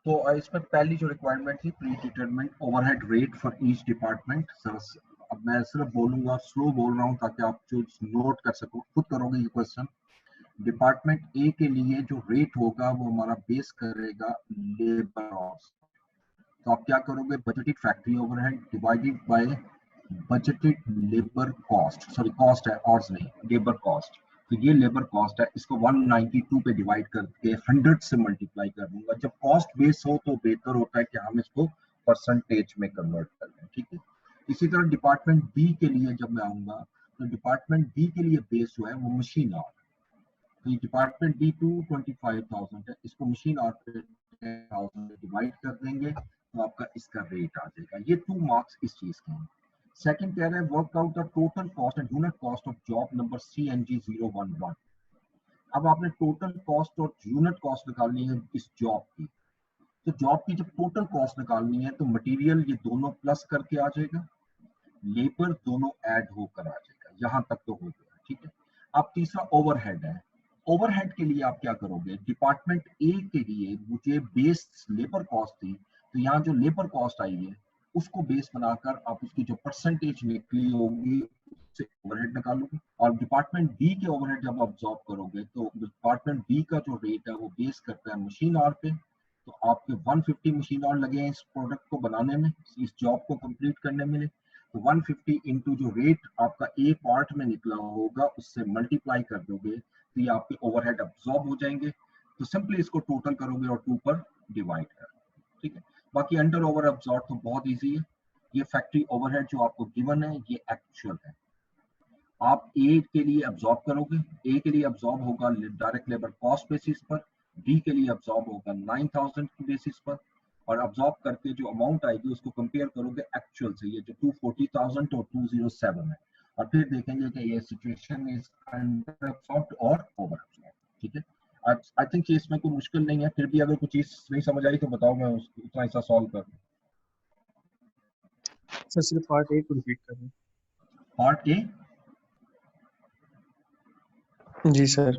तो इसमें पहली जो रिक्वायरमेंट थी pre determined overhead rate for each department. अब मैं सिर्फ बोलूंगा, स्लो बोल रहा हूँ ताकि आप जो नोट कर सको, खुद करोगे ये क्वेश्चन। डिपार्टमेंट ए के लिए जो रेट होगा वो हमारा बेस करेगा लेबर कॉस्ट। तो आप क्या करोगे, budgeted factory overhead divided by budgeted labour cost, sorry cost है और नहीं, लेबर कॉस्ट। तो ये लेबर कॉस्ट है, इसको 192 पे डिवाइड करके 100 से मल्टीप्लाई कर दूंगा। जब कॉस्ट बेस हो तो बेहतर होता है कि हम इसको परसेंटेज में कन्वर्ट कर लें, ठीक है। इसी तरह डिपार्टमेंट बी के लिए जब मैं आऊंगा, तो डिपार्टमेंट बी के लिए बेस जो है वो मशीन आवर। तो डिपार्टमेंट बी 225,000 है, इसको मशीन आवर पे 10,000 डिवाइड कर देंगे तो आपका इसका रेट आ जाएगा। ये 2 मार्क्स इस चीज के हैं। सेकंड कह रहा है work out the total cost and unit cost of job number CNG011। अब आपने टोटल कॉस्ट और यूनिट कॉस्ट निकालनी है इस जॉब की। तो जॉब की जब टोटल कॉस्ट निकालनी है तो मटेरियल ये दोनों प्लस करके आ जाएगा, लेबर दोनों ऐड होकर आ जाएगा। यहां तक तो हो गया, ठीक है। अब तीसरा ओवरहेड है। ओवरहेड के लिए आप क्या करोगे, डिपार्टमेंट ए के लिए मुझे बेस लेबर कॉस्ट थी, तो यहाँ जो लेबर कॉस्ट आई है उसको बेस बनाकर आप उसकी जो परसेंटेज निकली होगी उससे ओवरहेड निकालोगे। और डिपार्टमेंट बी के ओवरहेड जब आप ऑब्जॉर्व करोगे तो डिपार्टमेंट बी का जो रेट है वो बेस करता है मशीन आवर पे। तो आपके 150 मशीन आवर लगे हैं इस प्रोडक्ट को बनाने में, इस जॉब को कंप्लीट करने में। तो 150 इंटू जो रेट आपका ए पार्ट में निकला होगा उससे मल्टीप्लाई कर दोगे तो ये आपके ओवरहेड अब्सॉर्ब हो जाएंगे। तो सिंपली इसको टोटल करोगे और 2 पर डिवाइड कर, ठीक है। बाकी अंडर ओवर अब्सॉर्ब तो बहुत इजी है। ये फैक्ट्री ओवरहेड जो आपको गिवन है ये एक्चुअल है। आप ए के लिए अब्सॉर्ब करोगे, ए के लिए अब्सॉर्ब होगा डायरेक्ट लेबर कॉस्ट बेसिस पर, बी के लिए अब्सॉर्ब होगा 9,000 की बेसिस पर, और अब्सॉर्ब करके जो अमाउंट आएगी उसको कंपेयर करोगे एक्चुअल से, ये जो 240,000 और 207 है, और फिर देखेंगे कि ये सिचुएशन इज अंडर अब्सॉर्ब्ड और ओवर अब्सॉर्ब्ड, ठीक है। आई थिंक इसमें कोई मुश्किल नहीं है, फिर भी अगर कुछ चीज नहीं समझ आई तो बताओ, मैं उतना हिस्सा सॉल्व कर दूं। सर सिर्फ पार्ट ए को रिपीट करें। पार्ट ए, जी सर।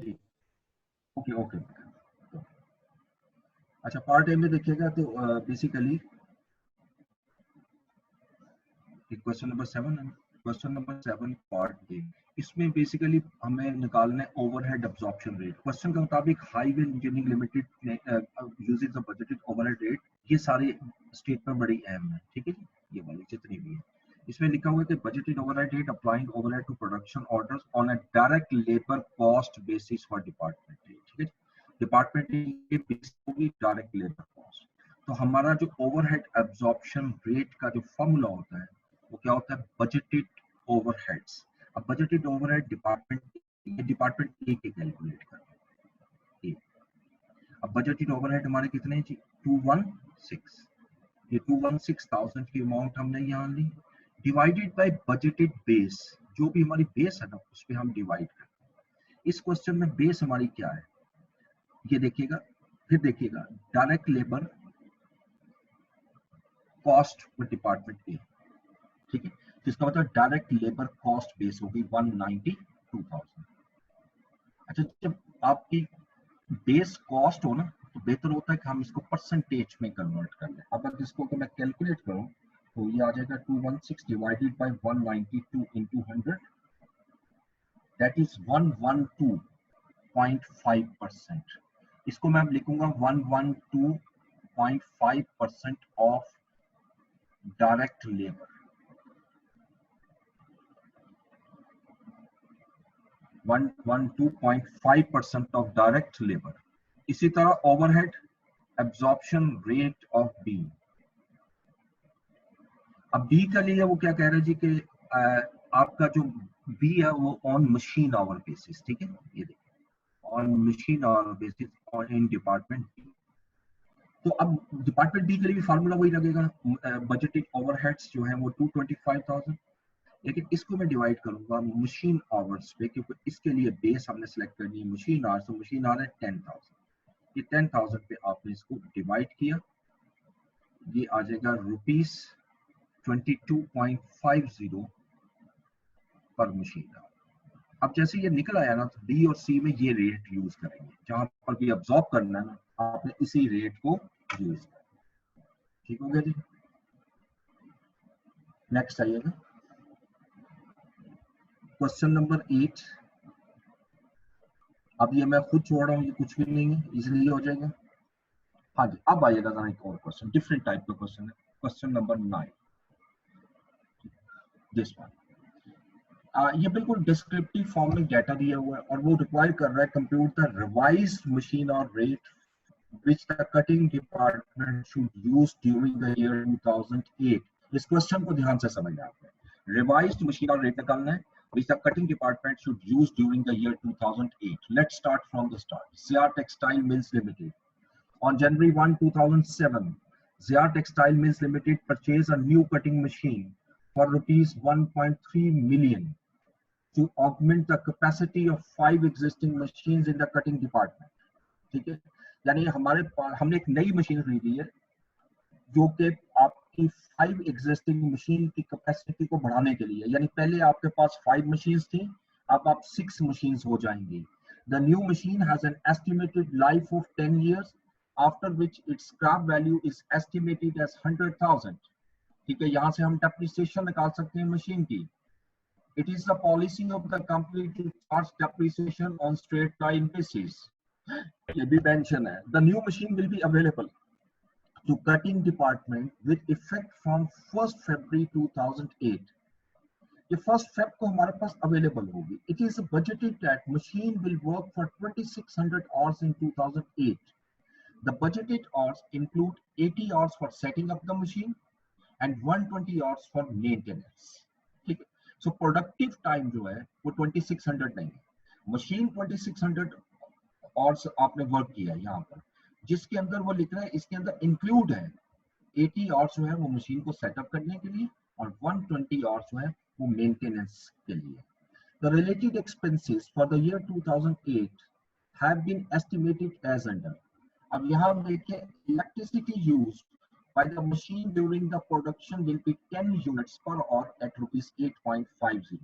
Okay okay. अच्छा, पार्ट ए में देखिएगा तो बेसिकली क्वेश्चन नंबर 7 है, क्वेश्चन नंबर 7 पार्ट ए। इसमें बेसिकली हमें निकालना है ओवरहेड अब्जॉर्प्शन रेट। क्वेश्चन के मुताबिक highway engineering limited uses the budgeted overhead rate. ये सारे स्टेटमेंट बड़ी अहम है, ठीक है जी, ये वाली जितनी भी है। इसमें लिखा हुआ है कि budgeted overhead rate applying overhead to production orders on a direct labour cost basis for department, ठीक है। डिपार्टमेंट की बेसिस होगी डायरेक्ट लेबर कॉस्ट। तो हमारा जो ओवरहेड एब्जॉर्प्शन रेट का जो फॉर्मूला होता है वो क्या होता है, बजटेड ओवरहेड्स। अब बजटेड ओवरहेड डिपार्टमेंट ए के कैलकुलेट करते हैं। अब बजटेड ओवरहेड हमारे कितने हैं जी, 216। ये 216,000 की अमाउंट हमने यहाँ ली, डिवाइडेड बाय बजटेड बेस। जो भी हमारी बेस है ना उस पर हम डिवाइड करते हैं। इस क्वेश्चन में बेस हमारी क्या है, ये देखिएगा, फिर देखिएगा डायरेक्ट लेबर कॉस्ट में डिपार्टमेंट ए, ठीक है। जिसका मतलब डायरेक्ट लेबर कॉस्ट बेस होगी 192,000। अच्छा, जब आपकी बेस कॉस्ट हो ना तो बेहतर होता है कि हम इसको परसेंटेज में कन्वर्ट कर लें। अब अगर इसको मैं कैलकुलेट करूं तो ये आ जाएगा 216 divided by 192 into 100, that is 112.5%। इसको मैं लिखूंगा 112.5% of direct labour, 112.5% of direct labour. इसी तरह overhead absorption rate of b. अब बी का लिए वो क्या कह रहे हैं जी कि आपका जो बी है वो ऑन मशीन आवर बेसिस, ठीक है, ये देखिए on machine hour basis on in department b. तो अब डिपार्टमेंट बी के लिए भी फार्मूला वही लगेगा, बजटेड ओवरहेड्स जो है वो 225,000, लेकिन इसको मैं डिवाइड करूंगा मशीन आवर्स पे, क्योंकि इसके लिए बेस हमने सेलेक्ट करनी है मशीन आवर्स। तो मशीन आवर है 10,000, ये 10,000 पे आपने इसको डिवाइड किया, ये आ जाएगा रुपीस 22.50 पर मशीन आवर। अब जैसे ये निकल आया ना तो बी और सी में ये रेट यूज करेंगे, जहां पर भी अब्सॉर्ब करना है ना आपने इसी रेट को यूज करना। ठीक हो गया जी। नेक्स्ट आइएगा, क्वेश्चन नंबर 8। अब ये मैं खुद छोड़ रहा हूँ, ये कुछ भी नहीं है, इजीली हो जाएगा। हाँ जी, अब आइएगा जरा एक और क्वेश्चन, डिफरेंट टाइप का क्वेश्चन है, क्वेश्चन नंबर 9, दिस वन। ये बिल्कुल डिस्क्रिप्टिव फॉर्म में डाटा दिया हुआ है और वो रिक्वायर कर रहा है कंप्यूट द रिवाइज्ड मशीन और rate which the cutting department should use during the year 2008. इस क्वेश्चन को ध्यान से समझना आपने। रिवाइज्ड मशीन और रेट निकालना है which the cutting department should use during the year 2008. Let's start from the start. Zia Textile Mills Limited. On January 1, 2007, Zia Textile Mills Limited purchased a new cutting machine for rupees 1.3 million to augment the capacity of 5 existing machines in the cutting department. ठीक है, यानी हमने एक नई machine खरीदी है जो कि आपकी 5 एग्जिस्टिंग मशीन की कैपेसिटी को बढ़ाने के लिए, यानी पहले आपके पास 5 मशीन्स थी, अब आप 6 मशीन्स हो जाएंगी। The new machine has an estimated life of 10 years, after which its scrap value is estimated as 100,000। ठीक है, यहाँ से हम डेप्रिसिएशन निकाल सकते हैं मशीन की। It is the policy of the company to charge depreciation on straight line basis. ये भी मेंशन है। The new machine will be available to cutting department with effect from 1st February 2008. ये 1st Feb को हमारे पास available होगी। It is budgeted that machine will work for 2600 hours in 2008. The budgeted hours include 80 hours for setting up the machine and 120 hours for maintenance. ठीक है, सो productive time जो है वो 2600 नहीं है, मशीन 2600 और आपने वर्क किया है यहाँ पर, जिसके अंदर वो लिख रहा है इसके अंदर इंक्लूड है 80 आवर्स जो है वो मशीन को सेटअप करने के लिए और 120 आवर्स जो है वो मेंटेनेंस के लिए। The related expenses for the year 2008 have been estimated as under. अब यहाँ देखिए, electricity used by the machine during the production will be 10 units per hour at rupees 8.50।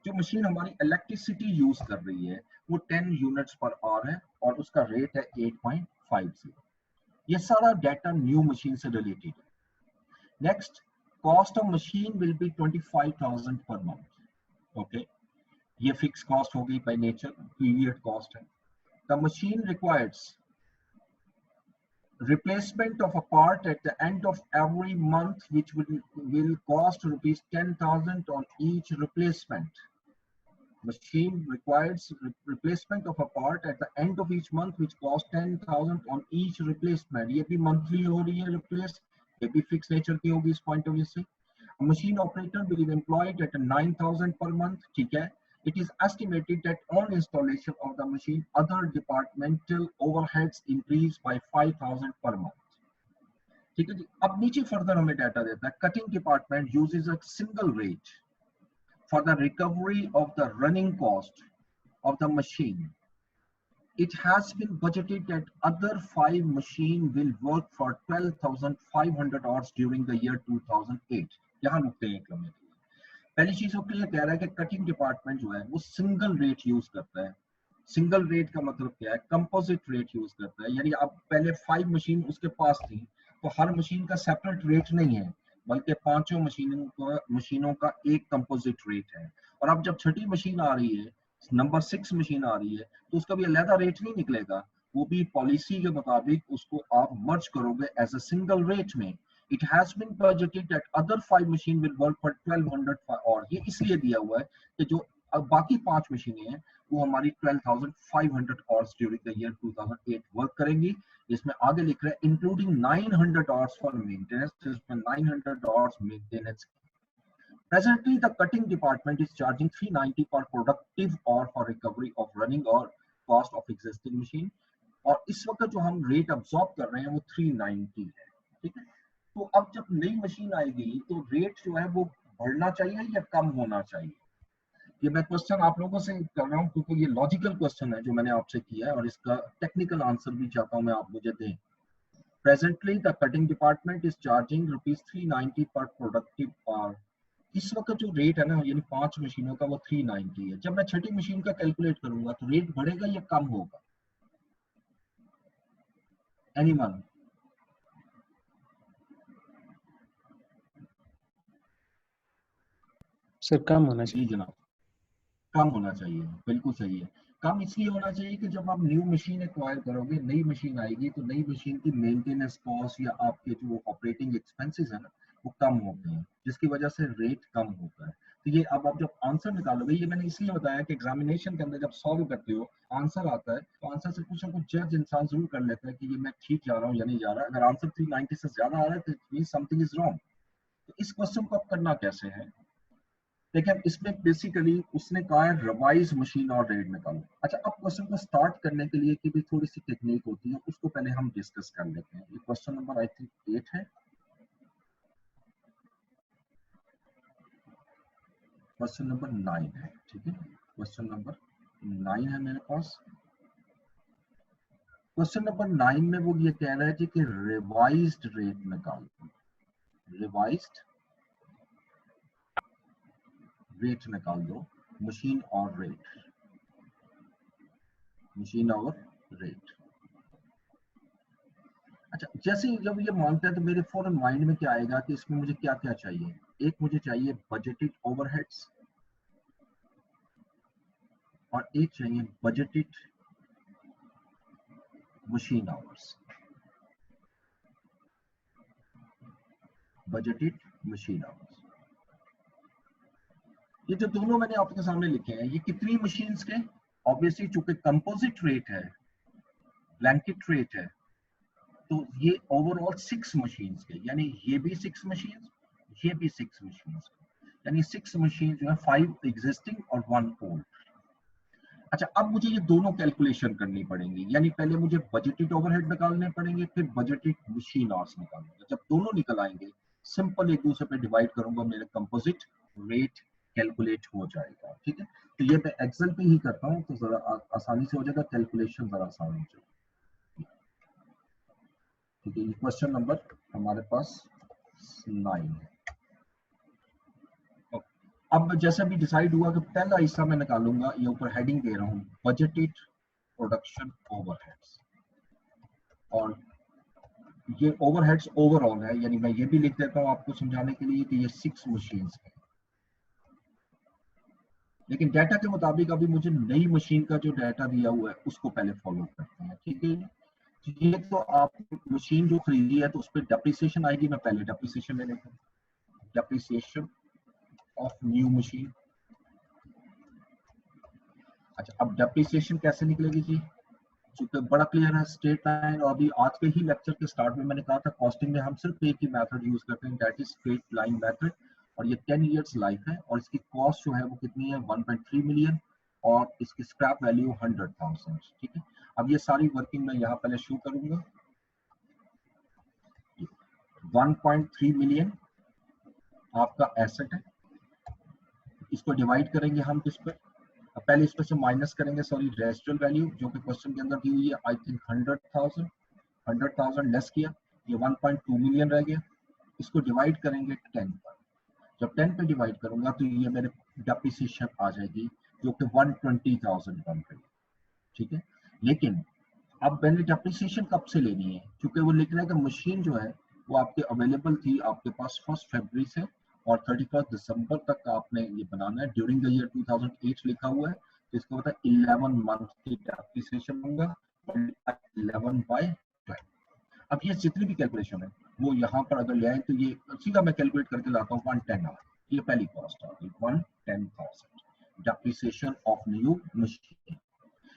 जो मशीन हमारी इलेक्ट्रिसिटी यूज कर रही है वो 10 यूनिट्स पर आवर है और उसका रेट है 8.50। ये सारा डाटा न्यू मशीन से रिलेटेड है। Next, cost of machine will be 25,000 per month. Okay, ये फिक्स कॉस्ट होगी बाय नेचर, पीरियड कॉस्ट है। The machine requires replacement of a part at the end of every month which will cost rupees 10,000 on each replacement. Machine requires replacement of a part at the end of each month which costs 10,000 on each replacement. ये भी monthly हो रही है replace, ये भी fixed nature की होगी इस point of view से। A machine operator will be employed at 9,000 per month। ठीक है, it is estimated that on installation of the machine other departmental overheads increase by 5,000 per month। ठीक है जी, अब नीचे फर्दर हमें डाटा देता है, cutting department uses a single rate for the recovery of the running cost of the machine. It has been budgeted that other 5 machines will work for 12,500 hours during the year 2008। यहाँ रुकते हैं एक लम्हे। पहली चीज तो ये कह रहा है कि कटिंग डिपार्टमेंट जो है वो सिंगल रेट यूज करता है। सिंगल रेट का मतलब क्या है, कंपोजिट रेट यूज करता है, यानी अब पहले 5 मशीन उसके पास थी तो हर मशीन का सेपरेट रेट नहीं है बल्कि पांचों मशीनों का एक कंपोजिट रेट है। और अब जब छठी मशीन आ रही है, नंबर 6 मशीन आ रही है, तो उसका भी अलग रेट नहीं निकलेगा, वो भी पॉलिसी के मुताबिक उसको आप मर्ज करोगे एज अ सिंगल रेट में। It has been budgeted that other 5 machine will work for 1200 और ये इसलिए दिया हुआ है कि जो बाकी 5 मशीनें हैं वो हमारी 12,500 hours during the year 2008 work करेंगी। इसमें आगे लिख रहा है इंक्लूडिंग 900 hours for maintenance, जिसमें 900 hours maintenance। Presently the cutting department is charging 390 per productive hour for recovery of running or cost of existing machine। और इस वक्त जो हम रेट अब्सॉर्ब कर रहे हैं वो 390 है। ठीक है, तो अब जब नई मशीन आएगी तो रेट जो है वो बढ़ना चाहिए या कम होना चाहिए? ये मैं क्वेश्चन आप लोगों से कर रहा हूँ क्योंकि ये लॉजिकल क्वेश्चन है जो मैंने आपसे किया है और इसका टेक्निकल आंसर भी चाहता हूँ मैं आप मुझे दें। Presently the cutting department is charging rupees 390 पर प्रोडक्टिव आवर। इस वक्त जो रेट है ना, यानी 5 मशीनों का वो 390 है। जब मैं छठी मशीन का कैलकुलेट करूंगा तो रेट बढ़ेगा या कम होगा? एनीवन? सर कम होना जी चाहिए। जनाब, कम होना चाहिए, बिल्कुल सही है। कम इसलिए होना चाहिए कि जब आप न्यू मशीन एक्वायर करोगे, नई मशीन आएगी, तो नई मशीन की मेंटेनेंस कॉस्ट या आपके जो ऑपरेटिंग एक्सपेंसेस है ना, वो कम होते हैं, जिसकी वजह से रेट कम होता है। तो ये अब आप जब आंसर निकालोगे, ये मैंने इसलिए बताया कि एग्जामिनेशन के अंदर जब सॉल्व करते हो, आंसर आता है, तो आंसर से कुछ ना कुछ जज इंसान जरूर कर लेता है कि ये मैं ठीक जा रहा हूँ या नहीं जा रहा। अगर आंसर 390 से ज्यादा आ रहा है तो it means something is wrong. तो इस क्वेश्चन को आप करना कैसे है, देखिए अब इसमें बेसिकली उसने कहा है रिवाइज मशीन और रेट निकालो। अच्छा, अब क्वेश्चन को स्टार्ट करने के लिए की भी थोड़ी सी टेक्निक होती है, उसको पहले हम डिस्कस कर लेते हैं। ये क्वेश्चन नंबर आई थिंक 8 है, क्वेश्चन नंबर 9 है, ठीक है, क्वेश्चन नंबर 9 है मेरे पास। क्वेश्चन नंबर 9 में वो ये कह रहा है जी कि रिवाइज्ड रेट निकालो, रिवाइज्ड रेट निकाल दो, मशीन और रेट, मशीन और रेट। अच्छा, जैसे ही जब ये मांगता है तो मेरे फौरन माइंड में क्या आएगा कि इसमें मुझे क्या क्या चाहिए। एक मुझे चाहिए बजटेड ओवरहेड्स और एक चाहिए budgeted machine hours, budgeted machine hours. ये जो दोनों मैंने आपके सामने लिखे हैं, ये कितनी मशीन्स के, ऑब्वियसली चूंकि कंपोजिट रेट है, ब्लैंकेट रेट है, तो ये ओवरऑल 6 मशीन्स के, यानी ये भी 6 मशीन, ये भी 6 मशीन, यानी 6 मशीन जो है, 5 एग्जिस्टिंग और 1 ओल्ड। अच्छा, अब मुझे ये दोनों कैलकुलेशन करनी पड़ेंगी, यानी पहले मुझे बजटेड ओवरहेड निकालने पड़ेंगे, फिर बजटेड मशीन आवर्स निकालूंगा। जब दोनों निकल आएंगे, सिंपल एक दूसरे पे डिवाइड करूंगा, मेरे कंपोजिट रेट कैलकुलेट हो जाएगा। ठीक है, तो ये मैं एक्सेल पे ही करता हूँ, तो जरा आसानी से हो जाएगा, कैलकुलेशन जरा आसान हो जाएगा। ठीक है, ये क्वेश्चन नंबर हमारे पास 9 है। अब जैसे भी डिसाइड हुआ कि पहला हिस्सा मैं निकालूंगा, ये ऊपर हेडिंग दे रहा हूँ, बजटेड प्रोडक्शन ओवरहेड्स, और ये ओवरहेड्स ओवरऑल है, यानी मैं ये भी लिख देता हूँ आपको समझाने के लिए कि ये 6 मशीन्स है। लेकिन डाटा के मुताबिक अभी मुझे नई मशीन का जो डाटा दिया हुआ है उसको पहले फॉलो करते हैं। ठीक है, ये तो आप मशीन जो खरीदी है तो उस पर डेप्रिसिएशन आएगी, मैं पहले डेप्रिसिएशन ले लेता हूँ, डेप्रिसिएशन ऑफ न्यू मशीन। अच्छा, अब डेप्रिसिएशन कैसे निकलेगी जी, चूंकि बड़ा क्लियर है, स्ट्रेट लाइन। और अभी आज के ही लेक्चर के स्टार्ट में मैंने कहा था, कॉस्टिंग में हम सिर्फ एक ही मेथड यूज करते हैं, that is straight line method, और ये 10 इयर्स लाइफ है, और इसकी कॉस्ट जो है वो कितनी है, 1.3 मिलियन, और इसकी स्क्रैप वैल्यू 100,000। ठीक है, अब ये सारी वर्किंग मैं यहाँ पहले शो करूंगा। 1.3 मिलियन आपका एसेट है, इसको डिवाइड करेंगे हम किस पे, पहले इसमें से माइनस करेंगे, सॉरी, रेजिडुअल वैल्यू जो कि क्वेश्चन के अंदर दी हुई है, आई थिंक 100,000, 100,000 लेस किया, ये 1.2 मिलियन रह गया। इसको डिवाइड करेंगे 10 पर, जब 10 पे डिवाइड करूंगा तो ये मेरे डेप्रिसिएशन आ जाएगी जो कि 120,000 बन गई। ठीक है, लेकिन अब मैंने डेप्रिसिएशन कब से लेनी है, क्योंकि वो लिख रहा है कि मशीन जो है वो आपके अवेलेबल थी आपके पास 1 फरवरी से, और 31 दिसंबर तक आपने ये बनाना है, ड्यूरिंग द ईयर 2008 लिखा हुआ है, तो इसका मतलब 11 मंथ की डेप्रिसिएशन होगा, 11/12। अब ये जितनी भी कैलकुलेशन है वो यहाँ पर अगर ले आए तो ये सीधा मैं कैलकुलेट करके लाता हूँ, 110 आ, ये पहली कॉस्ट आ गई 110,000 डेप्रिसिएशन ऑफ न्यू मशीन।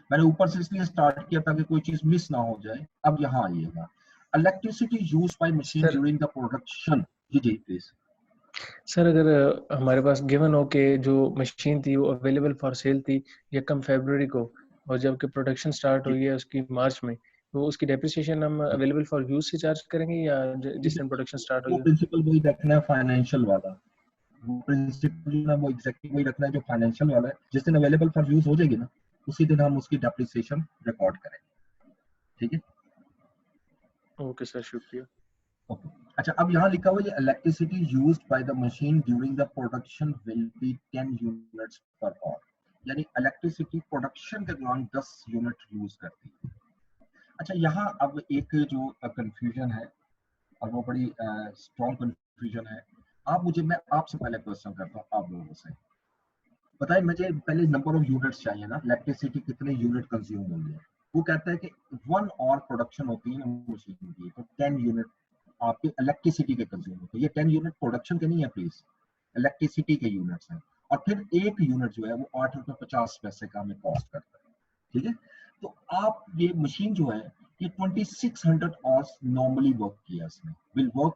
मैंने ऊपर से इसलिए स्टार्ट किया ताकि कोई चीज मिस ना हो जाए। अब यहाँ आइएगा, electricity use by machine sir during the production. जी जी प्लीज। सर अगर हमारे पास गिवन हो के जो मशीन थी वो अवेलेबल फॉर सेल थी या कम फरवरी को, और जबकि प्रोडक्शन स्टार्ट हुई है उसकी मार्च में, तो उसकी डेप्रिसिएशन हम अवेलेबल फॉर यूज से चार्ज करेंगे या जिस दिन प्रोडक्शन स्टार्ट वो हुई है? प्रिंसिपल वही रखना है, फाइनेंशियल वाला, वो प्रिंसिपल जो है वो एग्जैक्टली वही रखना है जो फाइनेंशियल वाला है। जिस दिन अवेलेबल फॉर यूज हो जाएगी ना, उसी दिन हम उसकी डेप्रिसिएशन रिकॉर्ड करेंगे। ठीक है, ओके सर, शुक्रिया। ओके। अच्छा, अब यहाँ लिखा हुआ है electricity used by the machine during the production will be 10 units per hour, यानी इलेक्ट्रिसिटी प्रोडक्शन के दौरान 10 यूनिट यूज करती है। अच्छा, यहाँ अब एक जो कंफ्यूजन है, और वो बड़ी स्ट्रॉन्ग कंफ्यूजन है। आप मुझे, मैं आपसे पहले क्वेश्चन करता हूँ आप लोगों से, बताइए मुझे पहले नंबर ऑफ यूनिट्स चाहिए ना, इलेक्ट्रिसिटी कितने यूनिट कंज्यूम होंगे। वो कहता है कि 1 आवर प्रोडक्शन होती है ना मशीन की, तो 10 यूनिट आपके इलेक्ट्रिसिटी के कंज्यूम होते हैं। ये 10 यूनिट प्रोडक्शन के नहीं है प्लीज, इलेक्ट्रिसिटी के यूनिट्स हैं। और फिर एक यूनिट जो है वो 8.50 रुपए का हमें कॉस्ट करता है, ठीक है। तो आप ये मशीन जो है ये 2600 आवर्स नॉर्मली वर्क किया इसने, विल वर्क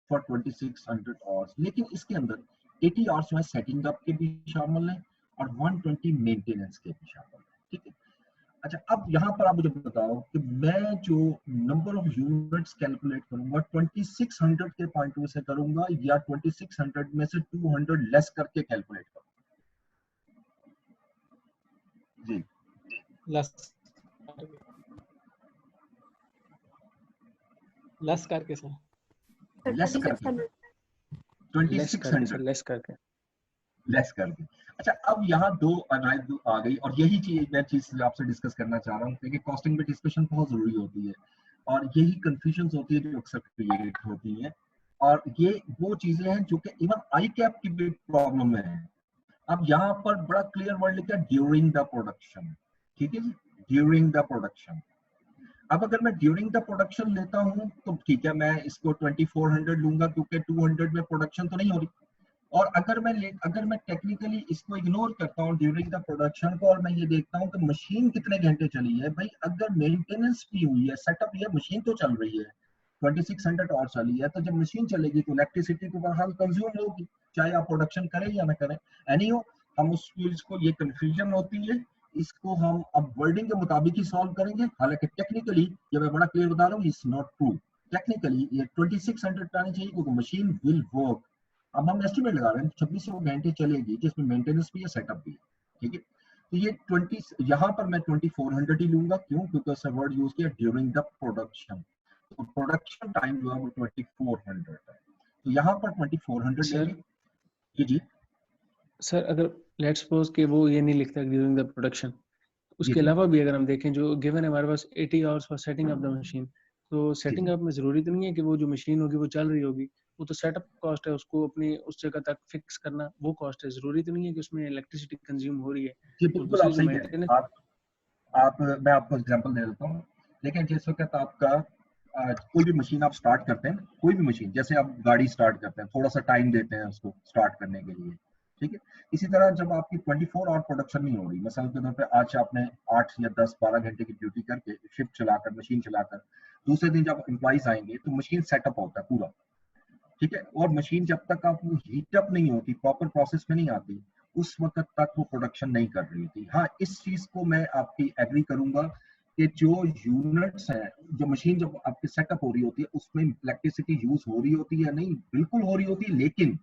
फॉर 2600 आवर्स, लेकिन इसके अंदर 80 आवर्स जो है सेटिंग अप के भी शामिल है और 120 मेंटेनेंस के भी शामिल है, ठीक है। अच्छा, अब यहाँ पर आप मुझे बताओ कि मैं जो नंबर ऑफ यूनिट्स कैलकुलेट करूंगा 2600 के पॉइंट से करूंगा या 2600 में से 200 लेस करके कैलकुलेट करूंगा। जी लेस करके सर, लेस करके 2600 लेस करके। अच्छा, अब यहाँ दो राय आ गई और यही चीज मैं चीज आपसे डिस्कस करना चाह रहा हूँ, क्योंकि कॉस्टिंग में डिस्कशन बहुत जरूरी होती है और यही कंफ्यूजन होती है जो अक्सर क्रिएट होती है। और ये वो चीजें हैं जो कि इवन आई कैप की भी प्रॉब्लम है। अब यहाँ पर बड़ा क्लियर वर्ड लिखा है ड्यूरिंग द प्रोडक्शन, ठीक है जी, ड्यूरिंग द प्रोडक्शन। अब अगर मैं ड्यूरिंग द प्रोडक्शन लेता हूँ तो ठीक है, मैं इसको 2400 लूंगा क्योंकि 200 में प्रोडक्शन तो नहीं हो रही। और अगर मैं टेक्निकली इसको इग्नोर करता हूँ ड्यूरिंग द प्रोडक्शन को और मैं ये देखता हूँ कि मशीन कितने घंटे चली है, भाई अगर मेंटेनेंस भी हुई है, सेटअप ये मशीन तो चल रही है 2600 और चली है, तो जब मशीन चलेगी तो इलेक्ट्रिसिटी तो बहरहाल कंज्यूम होगी, चाहे आप प्रोडक्शन करें या ना करें। एनी हो, हम उस चीज को, ये कंफ्यूजन होती है, इसको हम अब वर्डिंग के मुताबिक ही सॉल्व करेंगे। हालांकि टेक्निकली ये मैं बड़ा क्लियर बता रहा हूँ, इट्स नॉट ट्रू। टेक्निकली ये 2600 आनी चाहिए क्योंकि मशीन विल वर्क। अब हम एस्टिमेट लगा रहे हैं 2600 घंटे चलेगी जिसमें मेंटेनेंस भी है, सेटअप भी है, ठीक है। तो ये 20, यहाँ पर मैं 2400 ही लूंगा, क्यों? क्योंकि उसने वर्ड यूज किया ड्यूरिंग द प्रोडक्शन, तो प्रोडक्शन टाइम जो है वो 2400 है, तो यहाँ पर 2400 लेंगे। जी जी सर, अगर लेट्स सपोज कि वो ये नहीं लिखता ड्यूरिंग द प्रोडक्शन, उसके अलावा भी अगर हम देखें जो गिवन है हमारे पास 80 hours for setting up the machine, तो सेटिंग अप में जरूरी तो नहीं है कि वो जो मशीन होगी वो चल रही होगी, वो तो सेटअप कॉस्ट है, उसको अपनी उस जगह तक फिक्स करना वो कॉस्ट है। जरूरी तो नहीं है कि उसमें इलेक्ट्रिसिटी कंज्यूम हो रही है। जी बिल्कुल, आप सही कह रहे हैं। आप मैं आपको एग्जांपल दे देता हूँ। लेकिन जिस वक्त आपका कोई भी मशीन आप स्टार्ट करते हैं, कोई भी मशीन, जैसे आप गाड़ी स्टार्ट करते हैं, थोड़ा सा टाइम देते हैं उसको स्टार्ट करने के लिए, ठीक है। इसी तरह जब आपकी 24 आवर प्रोडक्शन नहीं हो रही, मसलन के तौर पे आज आपने 8 या 10 12 घंटे की ड्यूटी करके शिफ्ट चलाकर मशीन चलाकर दूसरे दिन जब एम्प्लॉइज आएंगे तो मशीन सेटअप होता है पूरा, ठीक है। और मशीन जब तक आप वो हीटअप नहीं होती, प्रॉपर प्रोसेस में नहीं आती, उस वक्त तक वो प्रोडक्शन नहीं कर रही थी। हाँ, इस चीज को मैं आपकी एग्री करूंगा कि जो यूनिट्स हैं, जो मशीन जब आपकी सेटअप हो रही होती है उसमें इलेक्ट्रिसिटी यूज हो रही होती है, नहीं बिल्कुल हो रही होती है, लेकिन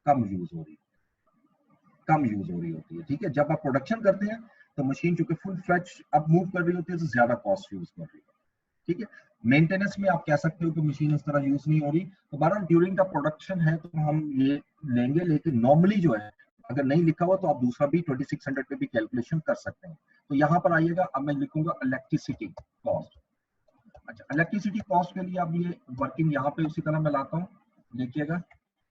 कम यूज हो रही होती है, ठीक है। जब आप प्रोडक्शन करते हैं तो मशीन चूंकि फुल फ्लेज अब मूव कर रही होती है तो ज्यादा कॉस्ट यूज कर रही है, ठीक है। मेंटेनेंस में आप कह सकते हो कि मशीन इस तरह यूज नहीं हो रही, तो बहरहाल ड्यूरिंग द प्रोडक्शन है तो हम ये लेंगे। लेकिन नॉर्मली जो है अगर नहीं लिखा हुआ तो आप दूसरा भी 2600 पे भी कैलकुलेशन कर सकते हैं। तो यहाँ पर आइएगा, अब मैं लिखूंगा इलेक्ट्रिसिटी कॉस्ट। अच्छा, इलेक्ट्रिसिटी कॉस्ट के लिए अब ये वर्किंग यहाँ पे उसी तरह मैं लाता हूँ, देखिएगा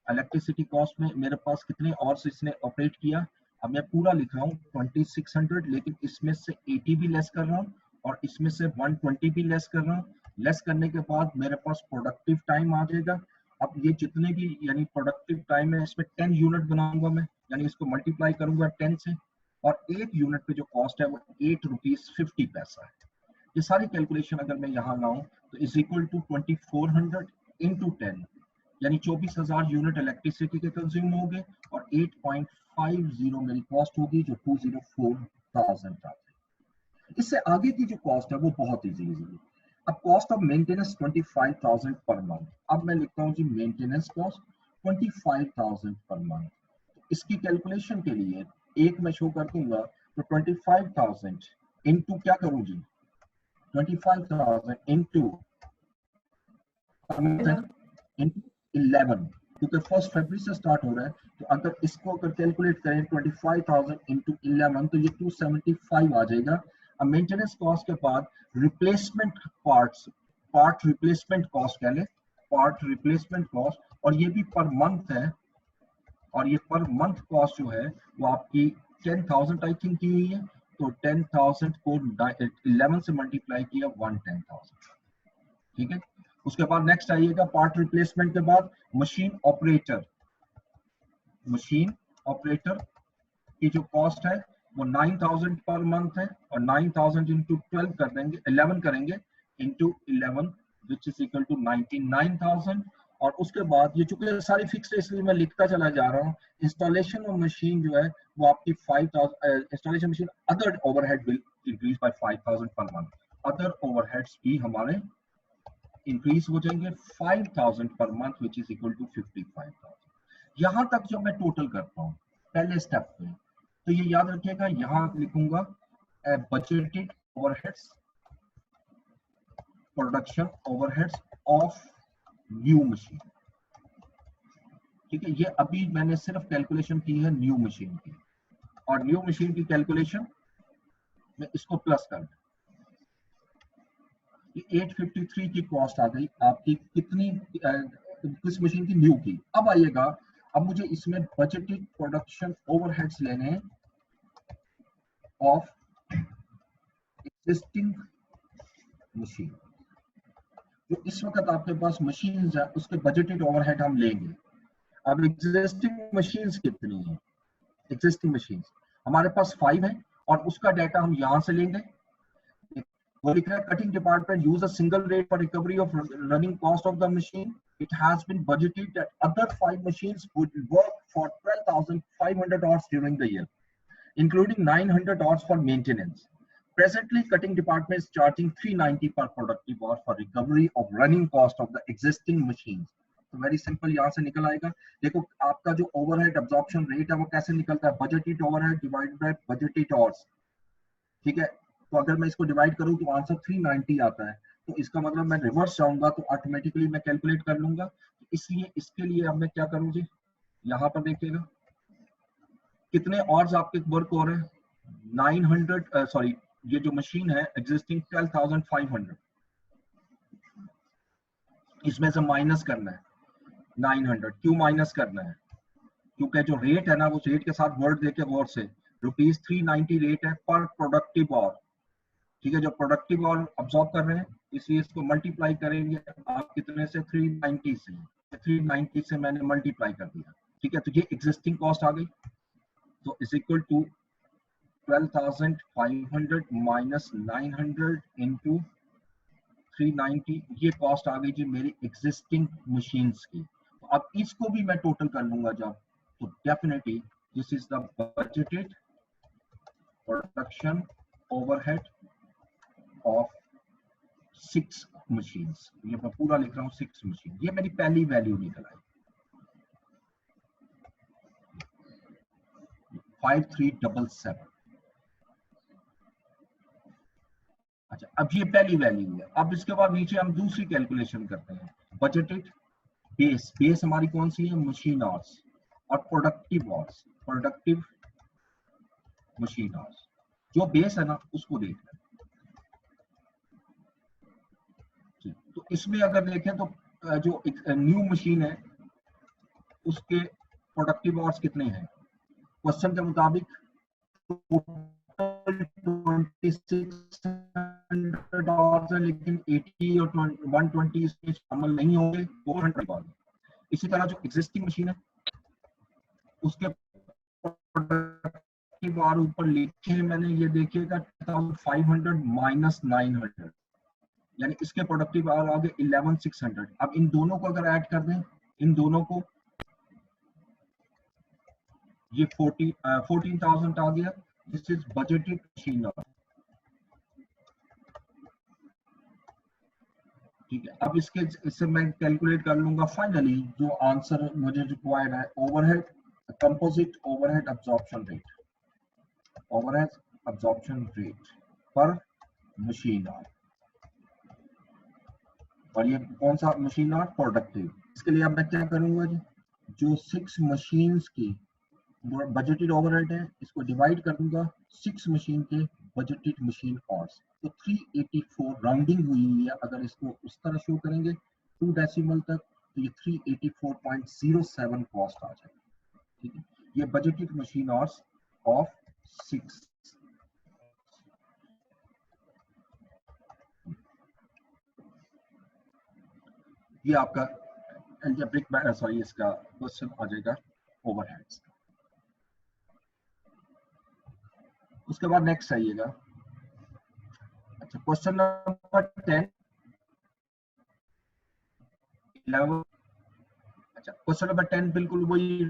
इलेक्ट्रिसिटी कॉस्ट में मेरे पास कितने और इसने ऑपरेट किया। अब मैं पूरा लिख रहा हूँ 2600, लेकिन इसमें से 80 भी लेस कर रहा हूँ और इसमें से 120 भी लेस कर रहा हूँ। लेस करने के बाद मेरे पास प्रोडक्टिव टाइम आ जाएगा। अब ये जितने भी यानी प्रोडक्टिव टाइम है इसमें 10 यूनिट बनाऊंगा मैं, यानी इसको मल्टीप्लाई करूंगा 10 से, और एक यूनिट पे जो कॉस्ट है वो 8 रुपीज 50 पैसा है। ये सारी कैलकुलेशन अगर मैं यहाँ लाऊं तो इज इक्वल टू 2400 इंटू 10, यानी 24,000 यूनिट इलेक्ट्रिसिटी के कंज्यूम हो गए और 8.50 मेरी कॉस्ट होगी जो 204,000 है। इससे आगे की जो कॉस्ट है वो बहुत इजी है। अब cost of maintenance 25,000 per month. अब मैं लिखता हूँ जी मेंटेनेंस कॉस्ट 25,000 पर मंथ। इसकी कैलकुलेशन के लिए एक मैं शो कर दूंगा, तो 25,000 इंटू क्या करूँ जी, 25,000 इंटू 11, क्योंकि 1 फरवरी से स्टार्ट हो रहा है। तो अगर इसको अगर कैलकुलेट करें 25,000 इंटू 11 तो ये 275 आ जाएगा। अब मेंटेनेंस कॉस्ट के बाद रिप्लेसमेंट पार्ट रिप्लेसमेंट कॉस्ट कह लें, पार्ट रिप्लेसमेंट कॉस्ट, और ये भी पर मंथ है और ये पर मंथ कॉस्ट जो है वो आपकी 10,000 आई थिंक की हुई है, तो 10,000 को 11 से मल्टीप्लाई किया 110,000। ठीक है, उसके बाद नेक्स्ट आइएगा पार्ट रिप्लेसमेंट के बाद मशीन ऑपरेटर। मशीन ऑपरेटर की जो कॉस्ट है वो 9,000 पर मंथ है, और 9,000 इंटू 12 कर देंगे, 11 करेंगे into 11 which is equal to 99,000। और उसके बाद ये चूंकि सारी फिक्स है इसलिए मैं लिखता चला जा रहा हूँ, इंस्टॉलेशन ऑफ मशीन जो है वो आपकी 5,000, installation machine other overhead will increase by 5,000 per month. Other overheads भी हमारे इंक्रीज हो जाएंगे 5,000 per month which is equal to 55,000। यहां तक जब मैं टोटल करता हूँ पहले स्टेप पे, तो ये याद रखिएगा, यहां लिखूंगा budgeted overheads, production overheads of new machine. ठीक है, ये अभी मैंने सिर्फ कैलकुलेशन की है न्यू मशीन की, और न्यू मशीन की कैलकुलेशन में इसको प्लस कर दूं, ये 853 की कॉस्ट आ गई आपकी कितनी, किस मशीन की, न्यू की। अब आइएगा, अब मुझे इसमें बजटेड प्रोडक्शन ओवरहेड्स लेने हैं ऑफ एग्जिस्टिंग मशीन। जो इस वक्त आपके पास मशीन है उसके बजटेड ओवरहेड हम लेंगे। अब एग्जिस्टिंग मशीन्स कितनी है, एग्जिस्टिंग मशीन्स हमारे पास 5 है, और उसका डाटा हम यहां से लेंगे। वो लिख रहा है cutting department use a single rate for recovery of running cost of the machine. It has been budgeted that other 5 machines would work for 12,500 hours during the year, including 900 hours for maintenance. Presently, cutting department is charging 390 per productive hour for recovery of running cost of the existing machines. तो very simple यहाँ से निकल आएगा। देखो आपका जो overhead absorption rate है वो कैसे निकलता है, budgeted overhead divided by budgeted hours. ठीक है, तो अगर मैं इसको डिवाइड करूं तो आंसर 390 आता है, तो इसका मतलब मैं रिवर्स जाऊंगा तो ऑटोमेटिकली मैं कैलकुलेट कर लूंगा। तो इसलिए इसके लिए अब मैं क्या करूं जी, यहाँ पर देखिएगा कितने आवर्स आपके वर्क हो रहे हैं, 900 सॉरी, ये जो मशीन है एग्जिस्टिंग 12,500, इसमें से माइनस करना है 900। क्यों माइनस करना है, क्योंकि जो रेट है ना उस रेट के साथ वर्ड देके गौर से, ₹390 रेट है पर प्रोडक्टिव आवर। ठीक है, जो प्रोडक्टिव आवर अब्सॉर्ब कर रहे हैं इसलिए इसको मल्टीप्लाई करेंगे आप कितने से, 390 से। 390 से मैंने मल्टीप्लाई कर दिया। ठीक है, तो ये एग्जिस्टिंग कॉस्ट आ गई, तो is equal to 12,500 minus 900 into 390, ये कॉस्ट आ गई जी मेरी एग्जिस्टिंग मशीन्स की। तो अब इसको भी मैं टोटल कर लूंगा जब, तो definitely this is the budgeted production overhead of 6 machines. ये मैं पूरा लिख रहा हूँ 6 मशीन, ये मेरी पहली वैल्यू निकल आई 5377। अच्छा, अब ये पहली वैल्यू है। अब इसके बाद नीचे हम दूसरी कैलकुलेशन करते हैं, बजटेड बेस। बेस हमारी कौन सी है, मशीन आवर्स, और productive hours, productive machine hours. जो बेस है ना उसको देखना है। तो इसमें अगर देखें तो जो न्यू मशीन है उसके प्रोडक्टिव आवर्स कितने हैं, क्वेश्चन के मुताबिक 2600 आवर्स है, लेकिन 80 और 120 इसमें शामिल नहीं होंगे, 400 आवर्स। इसी तरह जो एग्जिस्टिंग मशीन है उसके प्रोडक्टिव आवर ऊपर लिखे हैं मैंने, ये देखिएगा 2500 माइनस 900, यानी इसके प्रोडक्टिव आवर आ गए 11,600। अब इन दोनों को अगर ऐड कर दें, इन दोनों को, ये 14,000 आ गया। This is budgeted machine our. ठीक है, अब इससे मैं कैलकुलेट कर लूंगा फाइनली जो आंसर मुझे रिक्वायर्ड है, overhead composite overhead absorption rate, overhead absorption rate पर मशीन आवर। और ये कौन सा मशीन आवर, प्रोडक्टिव। इसके लिए अब मैं क्या करूंगा जी, जो 6 मशीन्स की बजटेड ओवरहेड है इसको डिवाइड कर दूंगा 6 मशीन के बजटेड मशीन आवर्स। तो 384 राउंडिंग हुई है, अगर इसको उस तरह शो करेंगे 2 डेसिमल तक तो ये 384.07 कॉस्ट आ जाएगी। ठीक है, ये बजटेड मशीन आवर्स ऑफ 6। ये आपका अलजेब्रिक सॉरी इसका क्वेश्चन आ जाएगा ओवरहेड्स। उसके बाद नेक्स्ट आइएगा, अच्छा क्वेश्चन नंबर 10 11। अच्छा क्वेश्चन नंबर 10 बिल्कुल वही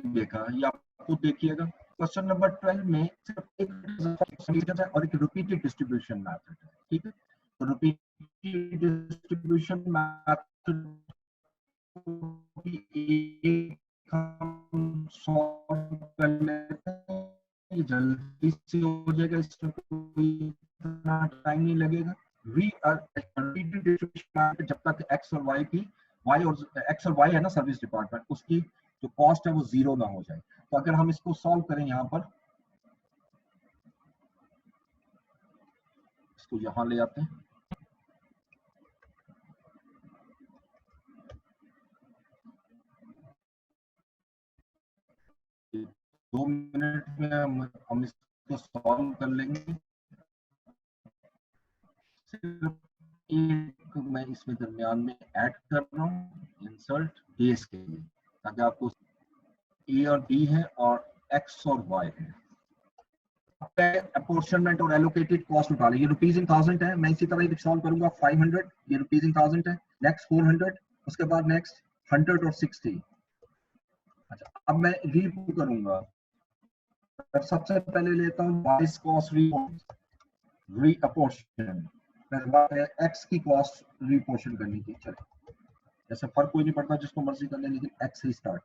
देखा, ये आपको देखिएगा। क्वेश्चन नंबर 12 में सिर्फ एक है और एक रिपीटेड डिस्ट्रीब्यूशन मेथड है, ठीक है। तो रिपीटेड डिस्ट्रीब्यूशन मेथड हम सॉल्व कर लेते हैं, ये जल्दी से हो जाएगा, इसमें कोई इतना टाइम नहीं लगेगा। रिपीटेड डिस्ट्रीब्यूशन जब तक एक्स और वाई की एक्स और वाई है ना सर्विस डिपार्टमेंट, उसकी जो कॉस्ट है वो जीरो ना हो जाए। तो अगर हम इसको सॉल्व करें, यहाँ पर इसको यहाँ ले आते हैं, दो मिनट में हम इसको सॉल्व कर लेंगे। सिर्फ एक मैं इसमें दरमियान में ऐड कर रहा हूँ इंसर्ट बेस के लिए, ताकि आपको ए और बी है और एक्स और वाई है। अपॉर्शनमेंट और एलोकेटेड कॉस्ट उठा लें, ये रुपीज इन 1000 है, मैं इसी तरह सॉल्व करूंगा 500, ये रुपीज इन 1000 है, नेक्स्ट 400, उसके बाद नेक्स्ट 100 और 60। अच्छा अब मैं रीपू करूंगा, सबसे पहले लेता हूँ वाइस कॉस्ट रीअपोर्शन, एक्स की कॉस्ट रीपोर्शन करनी थी। चलो ऐसा फर्क कोई नहीं पड़ता, जिसको मर्जी कर ले, लेकिन एक्स ही स्टार्ट,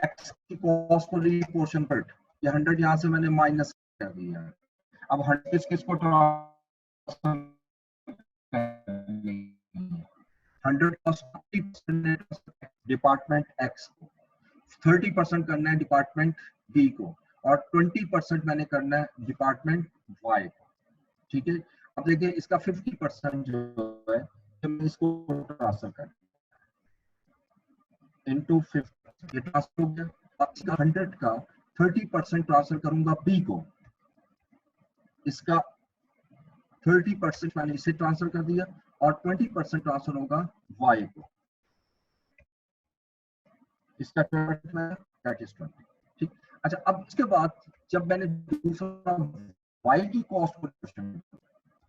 एक्स की कॉस्ट को रीपोर्शन पर ये 100 यहाँ से मैंने माइनस कर दिया है। अब 100 किसको ट्रांसफर 100 डिपार्टमेंट एक्स को, 30% करना है डिपार्टमेंट बी को, और 20% मैंने करना है डिपार्टमेंट वाई को, ठीक है। अब देखिए इसका 50% जो है मैं इसको ट्रांसफर कर इनटू 50, ये ट्रांसफर हो गया। अब इसका 100 का 30% ट्रांसफर करूंगा बी को, इसका 30% मैंने इसे ट्रांसफर कर दिया, और 20% ट्रांसफर होगा वाई को, इसका 20, ठीक। अच्छा अब इसके बाद जब मैंने दूसरा वाई की कॉस्ट को,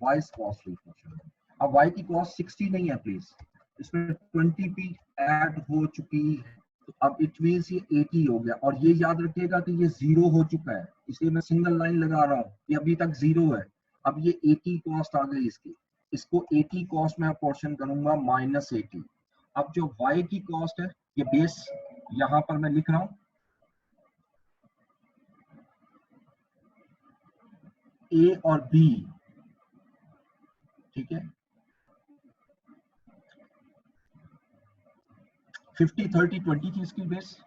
वाइस कॉस्ट रिपोर्शन, अब वाई की कॉस्ट 60 नहीं है प्लीज, इसमें 20 भी ऐड हो चुकी है, तो अब इट मींस ये 80 हो गया। और ये याद रखिएगा कि ये 0 हो चुका है, इसलिए मैं सिंगल लाइन लगा रहा हूँ, ये अभी तक 0 है। अब ये 80 कॉस्ट आ गई इसकी, इसको 80 कॉस्ट में अपोर्शन करूंगा -80। अब जो वाई की कॉस्ट है, ये बेस यहां पर मैं लिख रहा हूं, ए और बी, ठीक है, 50 30 20 थी इसकी बेस,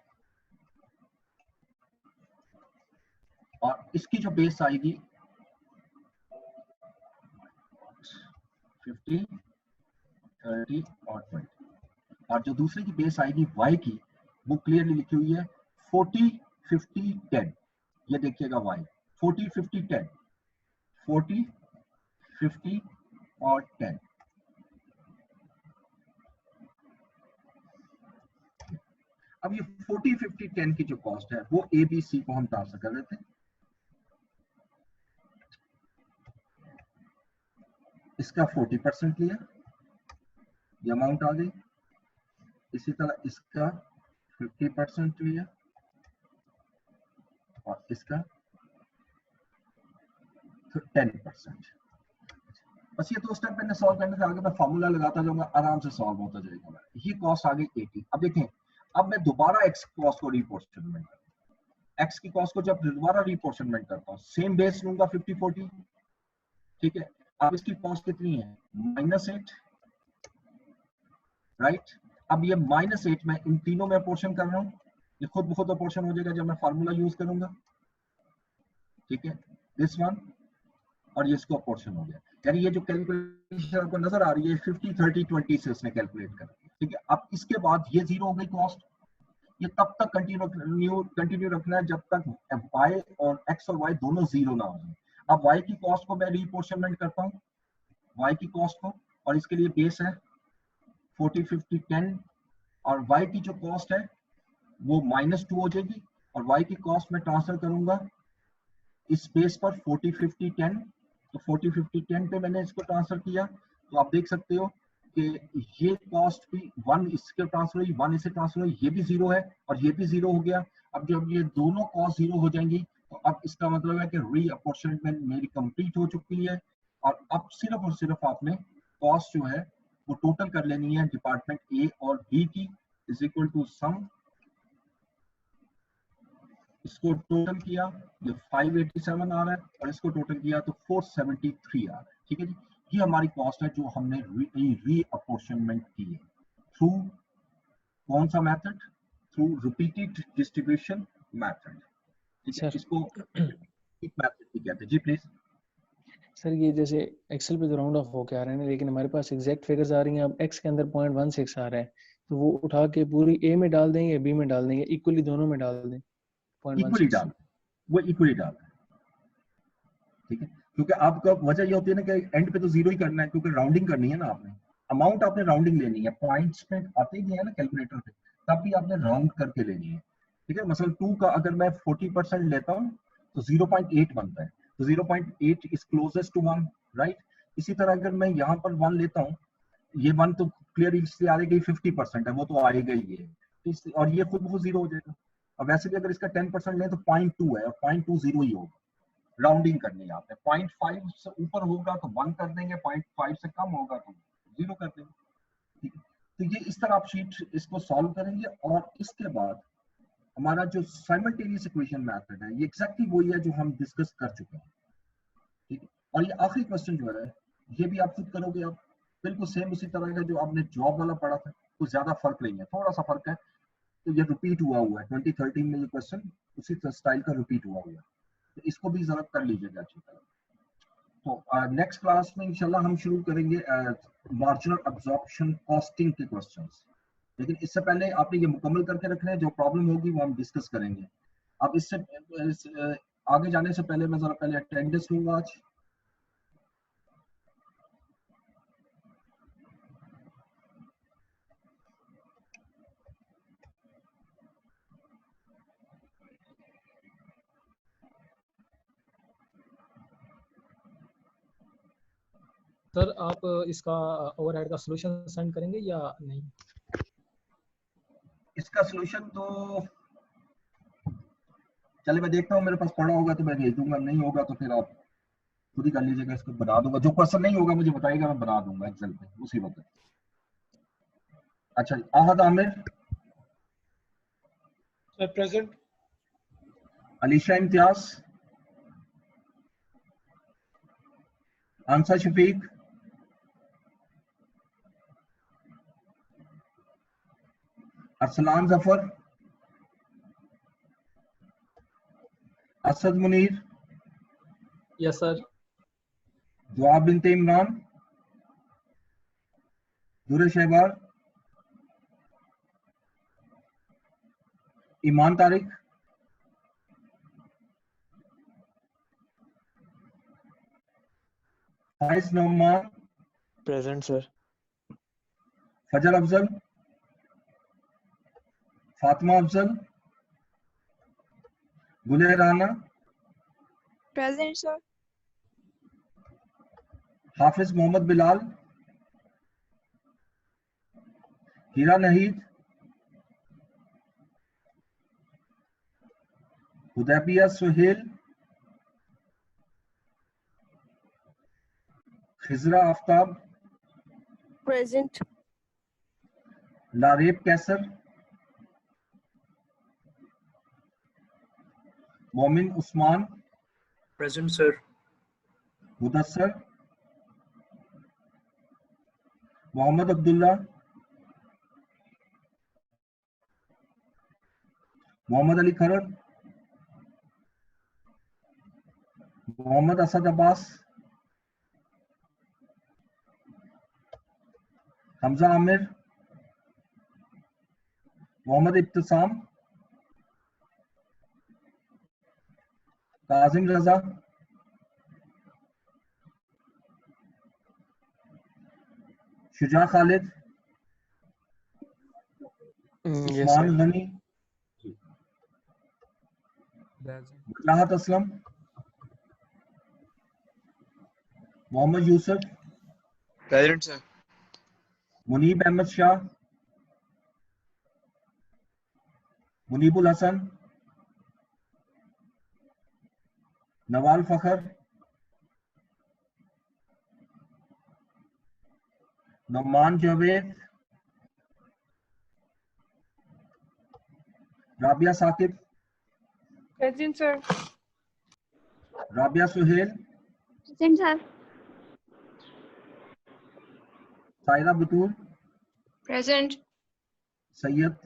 और इसकी जो बेस आएगी 50 30 और 20, और जो दूसरे की बेस आएगी y की, वो क्लियरली लिखी हुई है 40 50 10। ये देखिएगा y 40 50 10, 40 50 और 10। अब ये 40 50 10 की जो कॉस्ट है वो ए बी सी को हम ट्रांसफर कर देते हैं, इसका 40% लिया, ये अमाउंट आ गई। इसी तरह इसका 50% लिया, और इसका 10%। बस ये दो स्टेप मैंने सॉल्व करने से आगे मैं फॉर्मूला लगाता जाऊंगा, आराम से सॉल्व होता जाएगा। ये कॉस्ट आ गई 80। अब देखें, अब मैं दोबारा एक्स कॉस्ट को रीपोर्शनमेंट, एक्स की कॉस्ट को जब दोबारा रीपोर्शनमेंट करता हूँ, सेम बेस लूंगा 50 40, ठीक है। अब इसकी कॉस्ट कितनी है -8, राइट। अब ये -8 मैं इन तीनों में अपोर्शन कर रहा हूँ, ये खुद ब खुद अपोर्शन हो जाएगा जब मैं फार्मूला यूज करूंगा, ठीक है। दिस वन और ये इसको अपोर्शन हो गया। यानी ये जो कैलकुलेशन आपको नजर आ रही है 50 30 20 से उसने कैलकुलेट कर, ठीक है। अब इसके बाद ये जीरो हो गई कॉस्ट, ये तब तक कंटिन्यू रखना है जब तक y और x और y दोनों जीरो ना हो जाए। अब y की कॉस्ट को मैं रीअपोर्शनमेंट करता हूँ, y की कॉस्ट को, और इसके लिए बेस है 40 50 10, और y की जो कॉस्ट है वो -2 हो जाएगी, और y की कॉस्ट में ट्रांसफर करूंगा इस बेस पर 40 50 10, तो 40 50 10 पे मैंने इसको ट्रांसफर किया, तो आप देख सकते हो कि ये कॉस्ट भी 1 इसके ट्रांसफर हुई, 1 इसे ट्रांसफर हुई, ये भी जीरो है और ये भी जीरो हो गया। अब जब ये दोनों कॉस्ट जीरो हो जाएंगी तो अब इसका मतलब है कि रीअपोर्शनमेंट मेरी कंप्लीट हो चुकी है, और अब सिर्फ और सिर्फ आपने कॉस्ट जो है वो टोटल कर लेनी है डिपार्टमेंट ए और बी की, इज इक्वल टू सम, इसको टोटल किया ये 587 आ रहा है, और इसको टोटल किया तो 473 आ रहा है, ठीक है जी। ये हमारी कॉस्ट है जो हमने रीअपोर्शनमेंट की है थ्रू कौन सा method, through repeated distribution method, ठीक है। सर इसको मेथड भी कहते हैं जी, प्लीज। सर ये जैसे एक्सेल पे तो राउंड ऑफ होके आ रहे हैं ना, लेकिन हमारे पास एग्जैक्ट फिगर्स आ रही हैं, अब एक्स के अंदर 0.16 आ रहा है, तो वो उठा के पूरी ए में डाल देंगे, बी में डाल देंगे, इक्वली दोनों में डाल दें इक्वली 0.16। डाल, वो इक्वली डाल, ठीक है। क्योंकि आपका वजह ये होती है ना कि एंड पे तो जीरो ही करना है, क्योंकि राउंडिंग करनी है ना, आपने अमाउंट आपने राउंडिंग लेनी है, पॉइंट्स पे आते ही नहीं है ना कैलकुलेटर पे, तब भी आपने राउंड करके लेनी है, ठीक है। मसलन 2 का अगर मैं 40% लेता हूँ तो 0.8 बनता है, तो 0.8 इज क्लोजेस्ट टू 1, राइट। इसी तरह अगर मैं यहाँ पर 1 लेता हूँ, ये 1 तो क्लियर इसलिए आ रही 50% है, वो तो आएगा ही है, और ये खुद बहुत जीरो हो जाएगा। और वैसे भी अगर इसका 10% लें तो 0.2 है, और 0.2 जीरो ही होगा, राउंडिंग करनी है आपने। 0.5 से ऊपर होगा तो 1 कर देंगे, 0.5 से कम होगा तो 0 कर देंगे, ठीक है। तो ये इस तरह आप शीट इसको सॉल्व करेंगे, और इसके बाद हमारा जो साइमल्टेनियस इक्वेशन मेथड है ये एग्जैक्टली वही है जो हम डिस्कस कर चुके हैं, ठीक है। और ये आखिरी क्वेश्चन जो है ये भी आप खुद करोगे, आप बिल्कुल सेम उसी तरह का जो आपने जॉब वाला पढ़ा था, कुछ ज्यादा फर्क नहीं है, थोड़ा सा फर्क है। तो ये रिपीट हुआ है 2013 में, ये क्वेश्चन उसी स्टाइल का रिपीट हुआ है, तो इसको भी जरा कर लीजिएगा अच्छी तरह। तो नेक्स्ट क्लास में इंशाल्लाह हम शुरू करेंगे मार्जिनल अब्जॉर्प्शन कॉस्टिंग के क्वेश्चंस, लेकिन इससे पहले आपने ये मुकम्मल करके रखना है, जो प्रॉब्लम होगी वो हम डिस्कस करेंगे। अब आगे जाने से पहले मैं जरा पहले अटेंडेंस लूंगा आज। सर आप इसका ओवरहेड का सॉल्यूशन सेंड करेंगे या नहीं? इसका सोल्यूशन तो चले मैं देखता हूँ, मेरे पास पड़ा होगा तो मैं भेज दूंगा, नहीं होगा तो फिर आप खुद ही कर लीजिएगा, इसको बना दूंगा। जो क्वेश्चन नहीं होगा मुझे बताइएगा, मैं बना दूंगा एक्सेल पे उसी वक्त। अच्छा, Ahad Aamir, sir present. Alisha Imtiaz, Ansa Shafiq, Arsalan Zafar, Asad Munir, yes sir. Dua Binte Imran, Durre Shahbar, Iman Tariq, Faiz Noman, present sir. Fazal Afzal, Fatima Afzal, Gule Rana, Present, sir. हाफिज मोहम्मद बिलाल, हीरा नहीद, हुदैबिया सुहेल, खिजरा आफ्ताब, Present. लारेब कैसर, मोमिन उस्मान, प्रेजेंट सर। मुदस्सर, मोहम्मद अब्दुल्ला, मोहम्मद अली खरर, मोहम्मद असद अब्बास, हमजा आमिर, मोहम्मद इब्तिसाम, काजिम रजा, शुजा खालिद, Yes, उस्मान sir. गनी, वजाहत Aslam, Mohammad Yusuf, Present, sir. Munib Ahmad Shah, Munibul Hassan, Nawal Fakhar, Noman Javed, Rabia Saqib, Present, sir. Rabia Suhail, Present, sir. Saira Batool, Present. Syed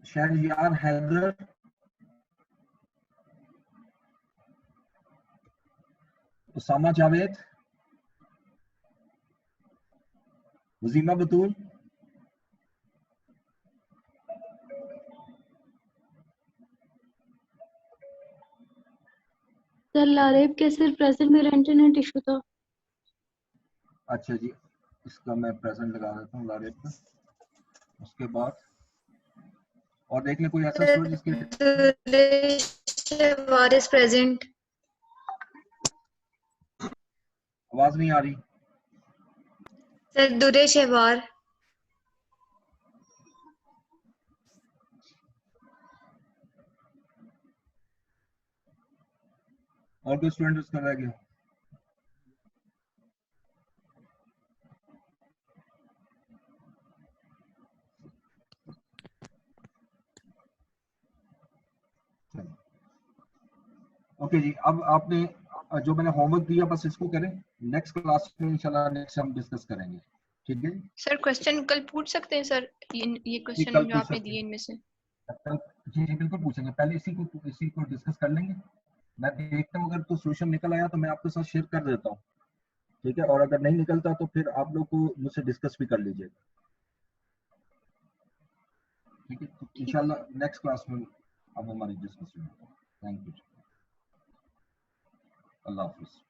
Shahryar Haider, Usama Javed, Wajeema Batool, sir Laraib के सिर्फ प्रेजेंट मेरा इंटरनेट इशू था। अच्छा जी, इसका मैं प्रेजेंट लगा देता हूँ लारेब पे। उसके बाद और देख ले कोई ऐसा स्टूडेंट जिसकी वारिस प्रेजेंट। आवाज नहीं आ रही। सर दुरे शहवार। और कोई स्टूडेंट उसका रह गया? ओके जी, अब आपने जो मैंने होमवर्क दिया बस इसको करें। नेक्स्ट क्लास में इंशाल्लाह नेक्स्ट हम डिस्कस करेंगे, ठीक है? सर क्वेश्चन कल पूछ सकते हैं सर, ये क्वेश्चन कल जो पूछ आपने सकते दिए हैं। इनमें से? जी जी बिल्कुल पूछेंगे, पहले इसी को डिस्कस कर लेंगे। मैं देखता हूँ अगर तो सोल्यूशन निकल आया तो मैं आपके साथ शेयर कर देता हूँ, ठीक है? और अगर नहीं निकलता तो फिर आप लोग को मुझसे डिस्कस भी कर लीजिएगा, ठीक है? तो इंशाल्लाह नेक्स्ट क्लास में अब हमारी डिस्कशन होगी। Thank you, Allah Hafiz.